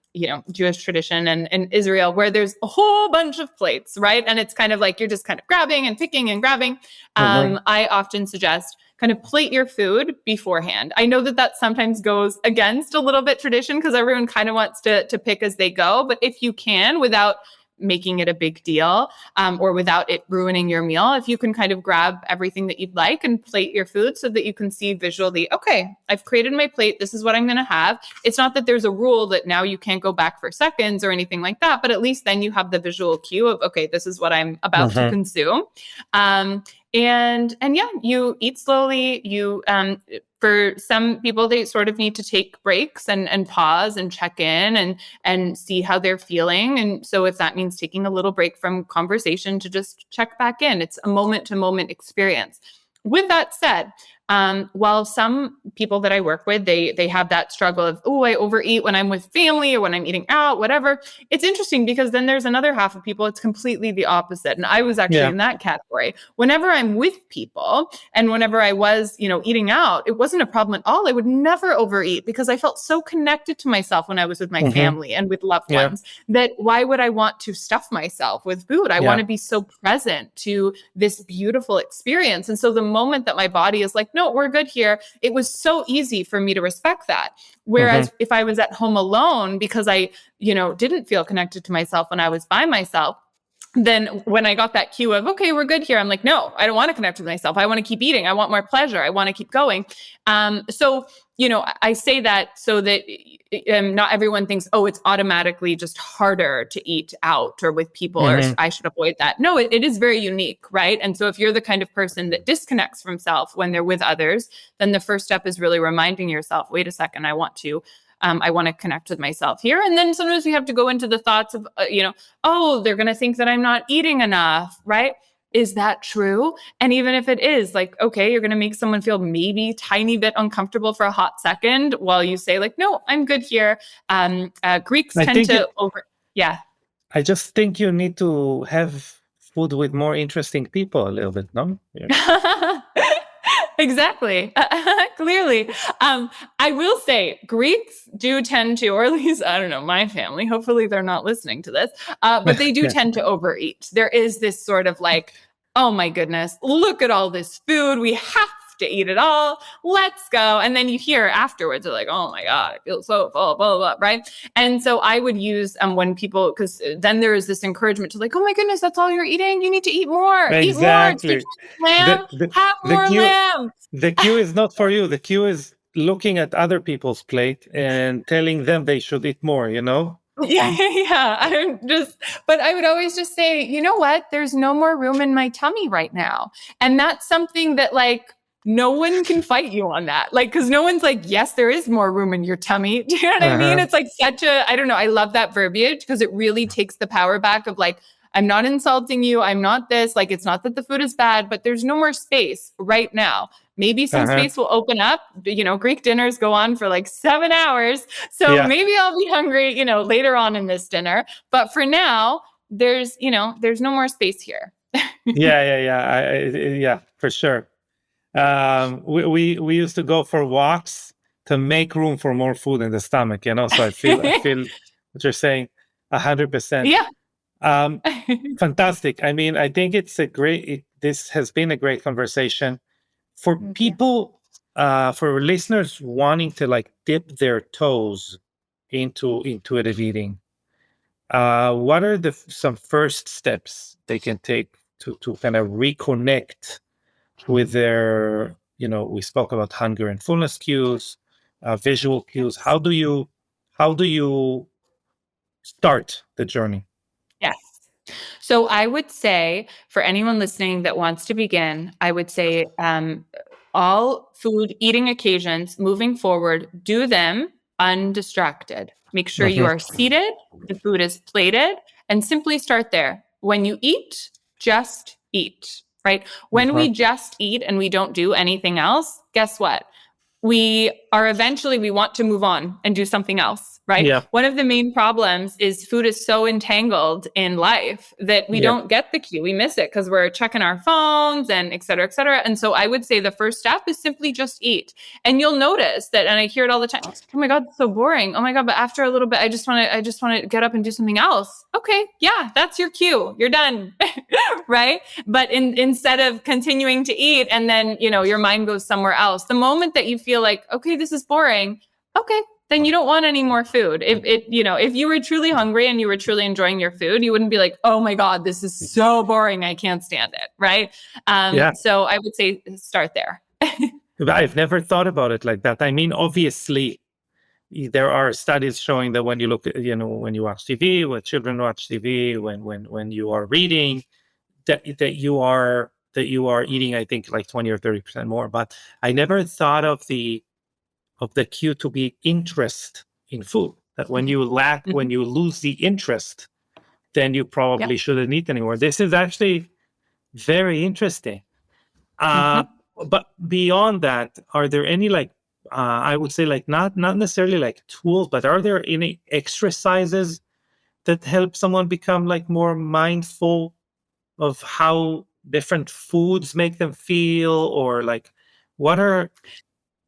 Jewish tradition and in Israel, where there's a whole bunch of plates, right? And it's kind of like you're just kind of grabbing and picking and grabbing. Mm-hmm. I often suggest kind of plate your food beforehand. I know that sometimes goes against a little bit tradition because everyone kind of wants to pick as they go. But if you can, without making it a big deal, or without it ruining your meal, if you can kind of grab everything that you'd like and plate your food so that you can see visually, okay, I've created my plate. This is what I'm going to have. It's not that there's a rule that now you can't go back for seconds or anything like that, but at least then you have the visual cue of, okay, this is what I'm about to consume. And yeah, you eat slowly. For some people, they sort of need to take breaks and pause and check in and see how they're feeling. And so if that means taking a little break from conversation to just check back in, it's a moment to moment experience. With that said, while some people that I work with, they have that struggle of, oh, I overeat when I'm with family or when I'm eating out, whatever. It's interesting because then there's another half of people, it's completely the opposite. And I was actually in that category. Whenever I'm with people and whenever I was, eating out, it wasn't a problem at all. I would never overeat because I felt so connected to myself when I was with my family and with loved ones that why would I want to stuff myself with food? I want to be so present to this beautiful experience. And so the moment that my body is like, no, we're good here, it was so easy for me to respect that. Whereas if I was at home alone because I, didn't feel connected to myself when I was by myself, then when I got that cue of, okay, we're good here, I'm like, no, I don't want to connect with myself. I want to keep eating. I want more pleasure. I want to keep going. So, I say that so that not everyone thinks, oh, it's automatically just harder to eat out or with people, or I should avoid that. No, it is very unique, right? And so if you're the kind of person that disconnects from self when they're with others, then the first step is really reminding yourself, wait a second, I want to connect with myself here. And then sometimes we have to go into the thoughts of, oh, they're going to think that I'm not eating enough, right? Is that true? And even if it is, like, okay, you're going to make someone feel maybe tiny bit uncomfortable for a hot second while you say like, no, I'm good here. Greeks tend to I just think you need to have food with more interesting people a little bit, no? Yeah. Exactly. Clearly. I will say Greeks do tend to, or at least, I don't know, my family, hopefully they're not listening to this, but they do tend to overeat. There is this sort of like, oh my goodness, look at all this food. We have to eat it all. Let's go. And then you hear afterwards, they're like, oh my God, I feel so full, blah, blah, blah, right? And so I would use when people, because then there is this encouragement to like, oh my goodness, that's all you're eating. You need to eat more. Exactly. Eat more. Lamb, have more lamb. The cue is not for you. The cue is looking at other people's plate and telling them they should eat more, Yeah. But I would always just say, you know what? There's no more room in my tummy right now. And that's something that like, no one can fight you on that. Like, cause no one's like, yes, there is more room in your tummy. Do you know what I mean? It's like I don't know. I love that verbiage because it really takes the power back of like, I'm not insulting you. I'm not this. Like, it's not that the food is bad, but there's no more space right now. Maybe some space will open up. Greek dinners go on for like 7 hours. So maybe I'll be hungry, later on in this dinner. But for now, there's no more space here. Yeah, for sure. We used to go for walks to make room for more food in the stomach, so I feel what you're saying 100%. Fantastic. I mean, I think this has been a great conversation for people, for listeners wanting to like dip their toes into intuitive eating. What are some first steps they can take to kind of reconnect with their, we spoke about hunger and fullness cues, visual cues. How do you start the journey? Yes. So I would say for anyone listening that wants to begin, I would say all food eating occasions moving forward, do them undistracted. Make sure you are seated, the food is plated, and simply start there. When you eat, just eat, right? When we just eat and we don't do anything else, guess what? We want to move on and do something else. right? Yeah. One of the main problems is food is so entangled in life that we Yeah. don't get the cue. We miss it because we're checking our phones and et cetera, et cetera. And so I would say the first step is simply just eat. And you'll notice that, and I hear it all the time. Oh my God, it's so boring. Oh my God, but after a little bit, I just want to get up and do something else. Okay, yeah, that's your cue. You're done. Right? But instead of continuing to eat and then, your mind goes somewhere else, the moment that you feel like, okay, this is boring, okay, then you don't want any more food. If you were truly hungry and you were truly enjoying your food, you wouldn't be like, oh my God, this is so boring. I can't stand it. Right. Yeah. So I would say start there. I've never thought about it like that. I mean, obviously, there are studies showing that when you look at, when you watch TV, when children watch TV, when you are reading, that you are eating, I think, like 20 or 30% more. But I never thought of the cue to be interest in food. That when you when you lose the interest, then you Yeah. probably shouldn't eat anymore. This is actually very interesting. Uh, Mm-hmm. but beyond that, are there any I would say not necessarily like tools, but are there any exercises that help someone become like more mindful of how different foods make them feel, or like what are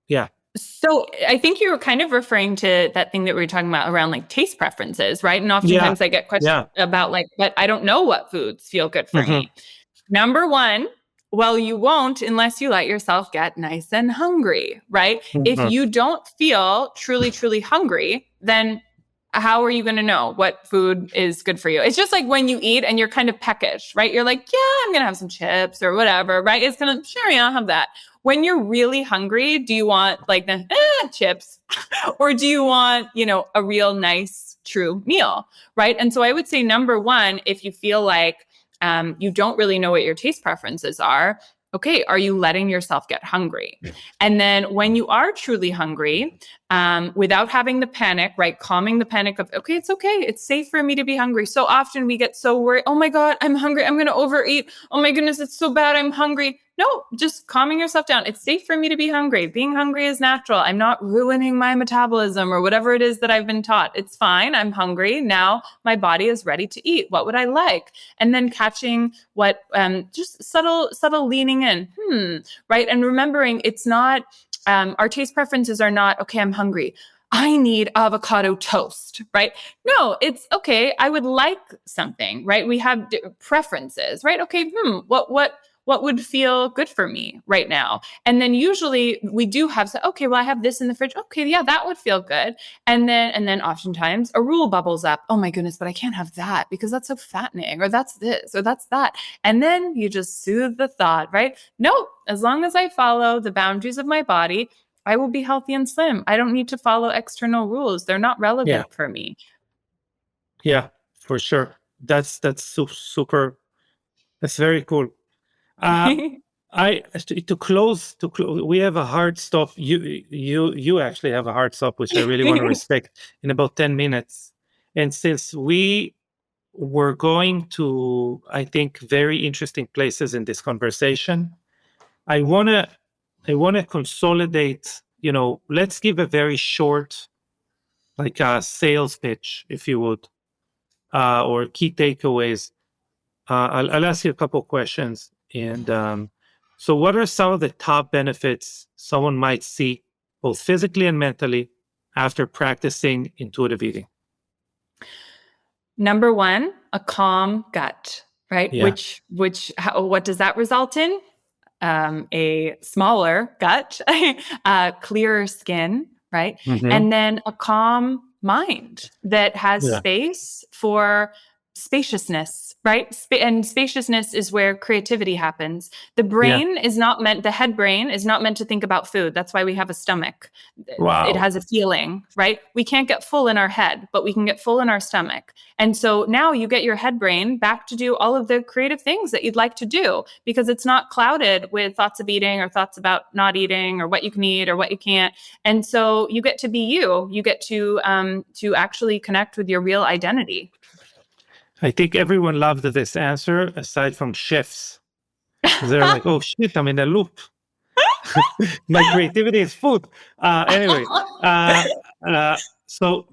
yeah. So I think you were kind of referring to that thing that we were talking about around like taste preferences, right? And Yeah. oftentimes I get questions Yeah. about like, but I don't know what foods feel good for Hmm. me. Number one, well, you won't unless you let yourself get nice and hungry, right? If Hmm. you don't feel truly, truly hungry, then how are you going to know what food is good for you? It's just like when you eat and you're kind of peckish, right? You're like, yeah, I'm going to have some chips or whatever, right? It's going to, sure, yeah, I'll have that. When you're really hungry, do you want like the chips or do you want, a real nice, true meal, right? And so I would say number one, if you feel like you don't really know what your taste preferences are, okay, are you letting yourself get hungry? And then when you are truly hungry, without having the panic, right? Calming the panic of, okay, it's okay. It's safe for me to be hungry. So often we get so worried. Oh my God, I'm hungry. I'm going to overeat. Oh my goodness, it's so bad. I'm hungry. No, just calming yourself down. It's safe for me to be hungry. Being hungry is natural. I'm not ruining my metabolism or whatever it is that I've been taught. It's fine. I'm hungry. Now my body is ready to eat. What would I like? And then catching what, just subtle leaning in, right? And remembering it's not, our taste preferences are not, okay, I'm hungry. I need avocado toast, right? No, it's okay. I would like something, right? We have preferences, right? Okay, what would feel good for me right now? And then usually we do have, okay, well, I have this in the fridge. Okay, yeah, that would feel good. And then oftentimes a rule bubbles up. Oh my goodness, but I can't have that because that's so fattening, or that's this, or that's that. And then you just soothe the thought, right? Nope, as long as I follow the boundaries of my body, I will be healthy and slim. I don't need to follow external rules. They're not Yeah. relevant for me. Yeah. For sure. That's super. That's very cool. Uh, to close, we have a hard stop. You actually have a hard stop, which I really want to respect, in about 10 minutes. And since we were going to, I think, very interesting places in this conversation, I wanna I wanna consolidate. Let's give a very short, like a sales pitch, if you would, or key takeaways. I'll ask you a couple questions. And so, what are some of the top benefits someone might see, both physically and mentally, after practicing intuitive eating? Number one, a calm gut, right? Yeah. What does that result in? A smaller gut, clearer skin, right? Hmm. And then a calm mind that has Yeah. space for spaciousness, right? And spaciousness is where creativity happens. Yeah. The head brain is not meant to think about food. That's why we have a stomach. It Wow. has a feeling, right? We can't get full in our head, but we can get full in our stomach. And so now you get your head brain back to do all of the creative things that you'd like to do because it's not clouded with thoughts of eating or thoughts about not eating or what you can eat or what you can't. And so you get to be you. You get to actually connect with your real identity. I think everyone loved this answer, aside from chefs. They're like, "Oh shit, I'm in a loop. My creativity is food." Anyway, uh, uh, so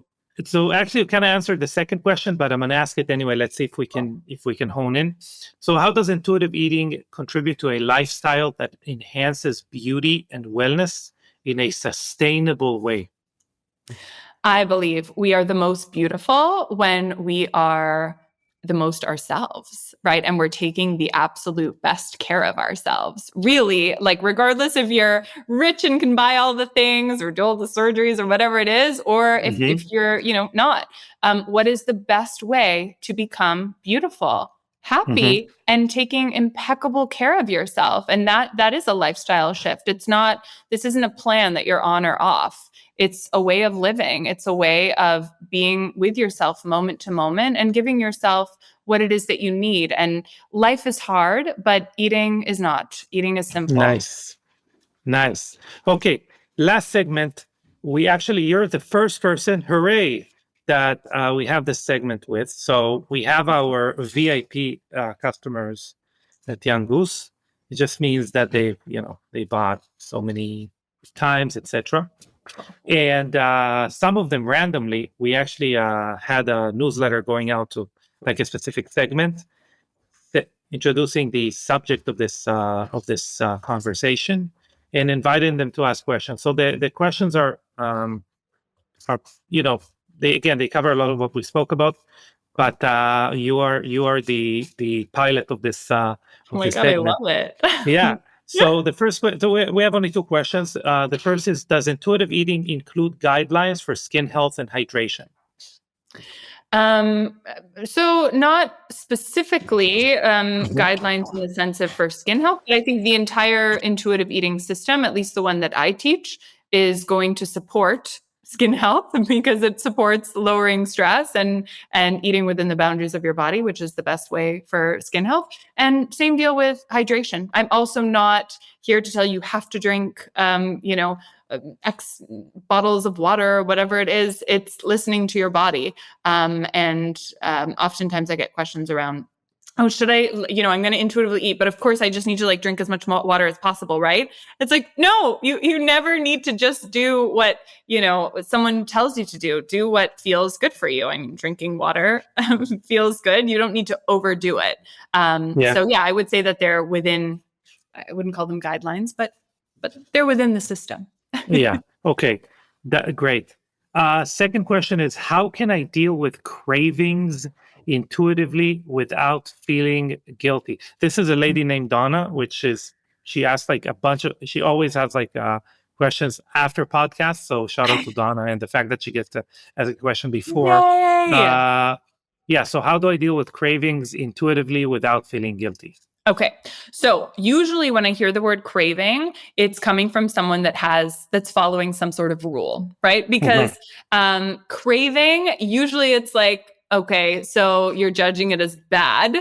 So actually, you kind of answered the second question, but I'm going to ask it anyway. Let's see if we can hone in. So, how does intuitive eating contribute to a lifestyle that enhances beauty and wellness in a sustainable way? I believe we are the most beautiful when we are the most ourselves, right? And we're taking the absolute best care of ourselves. Really, like, regardless if you're rich and can buy all the things or do all the surgeries or whatever it is, or if you're, not, what is the best way to become beautiful, Mm-hmm. happy, and taking impeccable care of yourself? And that is a lifestyle shift. This isn't a plan that you're on or off. It's a way of living. It's a way of being with yourself moment to moment and giving yourself what it is that you need. And life is hard, but eating is not. Eating is simple. Nice. Nice. Okay. Last segment. You're the first person, hooray, that we have this segment with. So we have our VIP customers at Young Goose. It just means that they bought so many times, etc. And some of them randomly, we actually had a newsletter going out to like a specific segment introducing the subject of this conversation and inviting them to ask questions. So the questions are they cover a lot of what we spoke about, but you are the pilot of this Oh of my this God, I segment. love it. Yeah. So the first so we have only two questions. The first is, does intuitive eating include guidelines for skin health and hydration? Um, so not specifically Mhm. guidelines in the sense of for skin health, but I think the entire intuitive eating system, at least the one that I teach, is going to support skin health because it supports lowering stress and eating within the boundaries of your body, which is the best way for skin health. And same deal with hydration. I'm also not here to tell you have to drink X bottles of water or whatever it is. It's listening to your body. And oftentimes I get questions around, oh, should I, I'm going to intuitively eat, but of course I just need to like drink as much water as possible, right? It's like, no, you never need to just do what, someone tells you to do. Do what feels good for you. I mean, drinking water feels good. You don't need to overdo it. Yeah. So yeah, I would say that they're within, I wouldn't call them guidelines, but they're within the system. Yeah. Okay. Great. Second question is, how can I deal with cravings intuitively without feeling guilty? This is a lady named Donna, she asked like a bunch of, she always has like questions after podcasts. So shout out to Donna and the fact that she gets to ask a question before. Yay! Uh, yeah. So how do I deal with cravings intuitively without feeling guilty? Okay. So usually when I hear the word craving, it's coming from someone that's following some sort of rule, right? Mhm. Because craving, usually it's like, okay, so you're judging it as bad.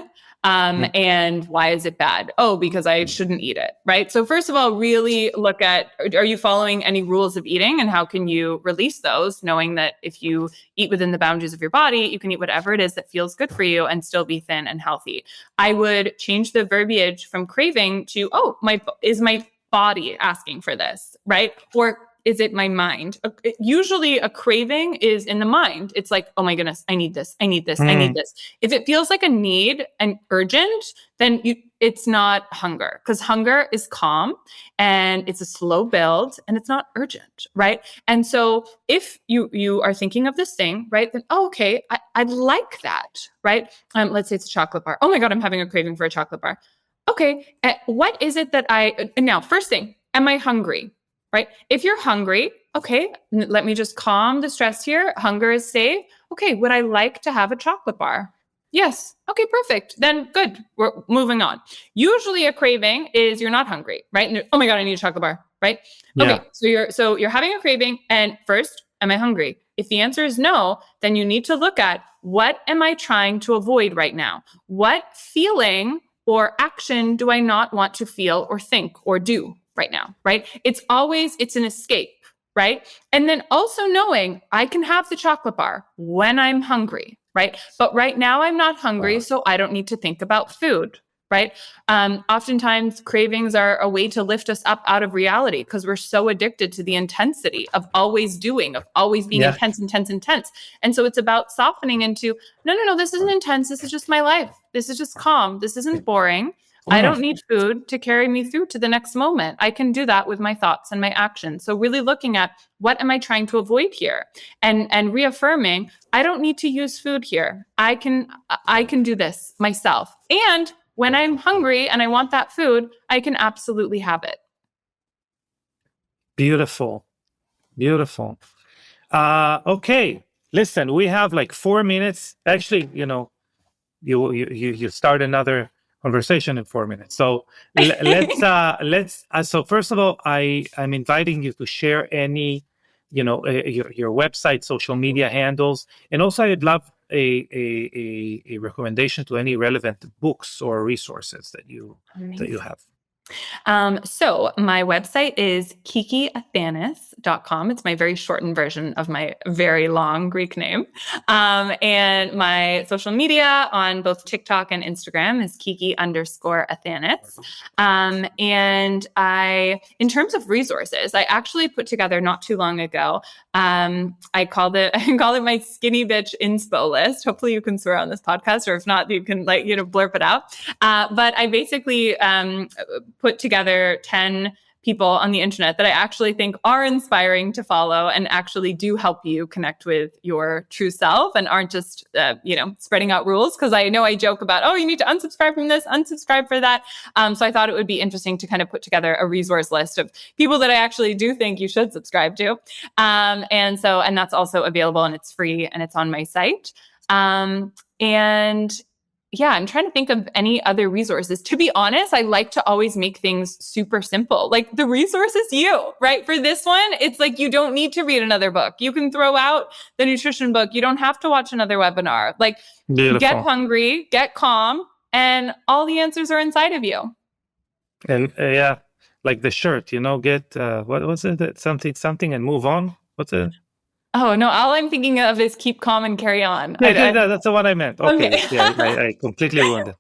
Mhm. And why is it bad? Oh, because I shouldn't eat it, right? So first of all, really look at, are you following any rules of eating and how can you release those, knowing that if you eat within the boundaries of your body, you can eat whatever it is that feels good for you and still be thin and healthy. I would change the verbiage from craving to, oh, is my body asking for this, right? Or is it my mind? Usually a craving is in the mind. It's like, oh my goodness, I need this. I need this. I need Mm. this. If it feels like a need and urgent, then it's not hunger, because hunger is calm and it's a slow build and it's not urgent, right? And so if you are thinking of this thing, right, then, oh, okay, I'd like that, right? Let's say it's a chocolate bar. Oh my God, I'm having a craving for a chocolate bar. Okay, what is it that now, first thing, am I hungry? Right? If you're hungry, okay, let me just calm the stress here. Hunger is safe. Okay, would I like to have a chocolate bar? Yes. Okay, perfect. Then good. We're moving on. Usually a craving is you're not hungry, right? And oh my God, I need a chocolate bar, right? Yeah. Okay, so you're having a craving, and first, am I hungry? If the answer is no, then you need to look at, what am I trying to avoid right now? What feeling or action do I not want to feel or think or do right now, right? It's an escape, right? And then also knowing I can have the chocolate bar when I'm hungry, right? But right now I'm not hungry, so I don't need to think about food, right? Oftentimes, cravings are a way to lift us up out of reality because we're so addicted to the intensity of always doing, of always being Yeah. intense, intense, intense. And so it's about softening into, no, no, no, this isn't intense. This is just my life. This is just calm. This isn't boring. I Mm. don't need food to carry me through to the next moment. I can do that with my thoughts and my actions. So really looking at what am I trying to avoid here, and reaffirming I don't need to use food here. I can do this myself. And when I'm hungry and I want that food, I can absolutely have it. Beautiful. Beautiful. Okay. Listen, we have like 4 minutes. Actually, you start another conversation in 4 minutes. So so first of all, I'm inviting you to share any, your website, social media handles, and also I'd love a recommendation to any relevant books or resources that you have. So my website is kikiathanas.com. It's my very shortened version of my very long Greek name. And my social media on both TikTok and Instagram is Kiki_Athanas. And in terms of resources, I actually put together not too long ago, I call it my skinny bitch inspo list. Hopefully you can swear on this podcast, or if not, you can blurb it out. But I basically put together 10 people on the internet that I actually think are inspiring to follow and actually do help you connect with your true self and aren't just, spreading out rules. Because I know I joke about, you need to unsubscribe from this, unsubscribe for that. So I thought it would be interesting to kind of put together a resource list of people that I actually do think you should subscribe to. And that's also available, and it's free, and it's on my site. I'm trying to think of any other resources. To be honest, I like to always make things super simple. Like the resource is you, right? For this one, it's like you don't need to read another book. You can throw out the nutrition book. You don't have to watch another webinar. Like Beautiful. Get hungry, get calm, and all the answers are inside of you. And like the shirt, get what was it? Something and move on. What's it? Oh, no, all I'm thinking of is keep calm and carry on. That's the one I meant. Okay. Yeah, I completely ruined it.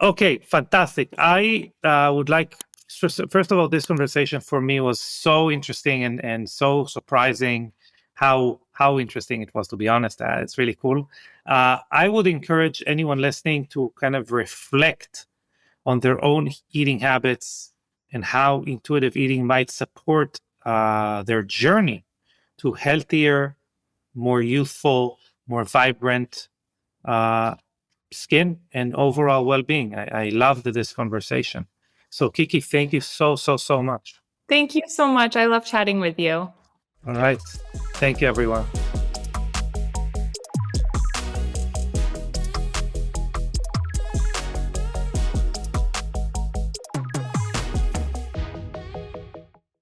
Okay, fantastic. I would like, first of all, this conversation for me was so interesting and so surprising how interesting it was, to be honest. It's really cool. I would encourage anyone listening to kind of reflect on their own eating habits and how intuitive eating might support their journey to healthier, more youthful, more vibrant skin and overall well-being. I loved this conversation. So Kiki, thank you so much. Thank you so much. I love chatting with you. All right. Thank you, everyone.